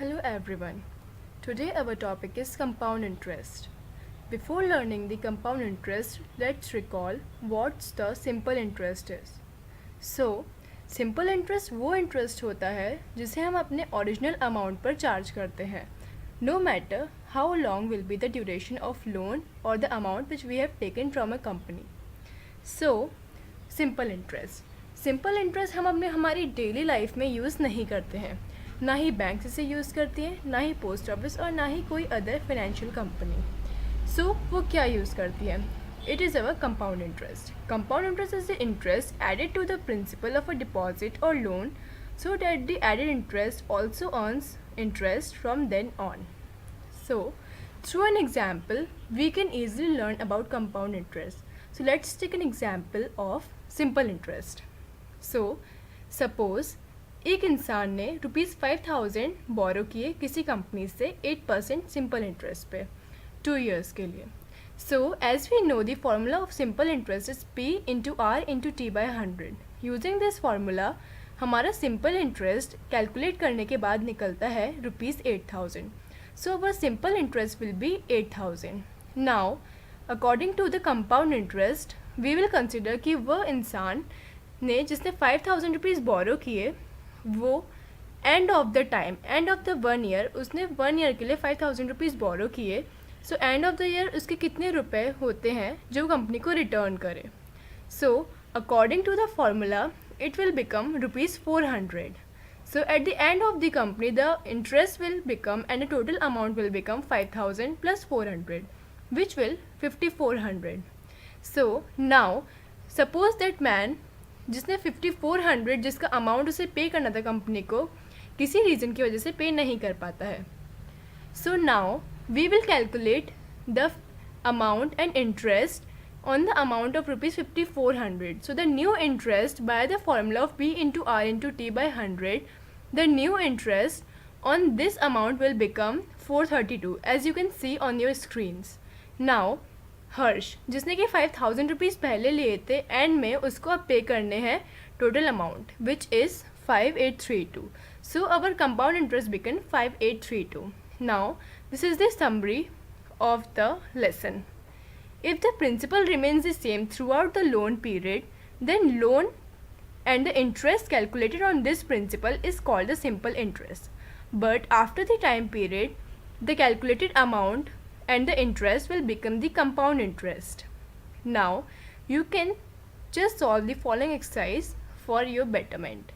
Hello everyone. Today our topic is compound interest. Before learning the compound interest, let's recall what the simple interest is. So, simple interest वो interest होता है जिसे हम अपने original amount पर charge करते हैं, no matter how long will be the duration of loan or the amount which we have taken from a company. So, simple interest. Simple interest हम अपने हमारी डेली लाइफ में यूज़ नहीं करते हैं, ना ही बैंक इसे यूज़ करती है, ना ही पोस्ट ऑफिस और ना ही कोई अदर फाइनेंशियल कंपनी. सो वो क्या यूज़ करती है? It is our compound interest. Compound interest is the interest added to the principal of a deposit और loan so that the added interest also earns interest from then on. So, through an example, we can easily learn about compound interest. So, let's take an example of simple interest. So, suppose एक इंसान ने ₹5000 बोरो किए किसी company से 8% simple interest पे 2 years के लिए. So, as we know, the formula of simple interest is P into R into T by 100. Using this formula, हमारा सिंपल इंटरेस्ट कैलकुलेट करने के बाद निकलता है ₹8000. So, our simple interest will be 8000. Now, according to the compound interest, we will consider कि वह इंसान ने जिसने 5000 रुपीज़ बोरो किए वो end of the time, end of the 1 year, उसने 1 year के लिए 5000 रुपीज़ बोरो किए. So end of the year उसके कितने रुपए होते हैं जो कंपनी को रिटर्न करे? So according to the formula it will become ₹400. So at the end of the company, the interest will become and the total amount will become 5000 plus 400, which will 5400. So now suppose that man जिसने 5400 जिसका amount उसे पे करना था company को, किसी reason की वजह से पे नहीं कर पाता है. So now we will calculate the amount and interest on the amount of ₹5400. So the new interest by the formula of P into R into T by 100, the new interest on this amount will become 432, as you can see on your screens. Now हर्ष जिसने कि 5000 rupees पहले लिए थे, and में उसको अब पे करने हैं total amount which is 5832. So our compound interest become 5832. Now this is the summary of the lesson. If the principal remains the same throughout the loan period, then loan and the interest calculated on this principal is called the simple interest. But after the time period, the calculated amount and the interest will become the compound interest. Now, you can just solve the following exercise for your betterment.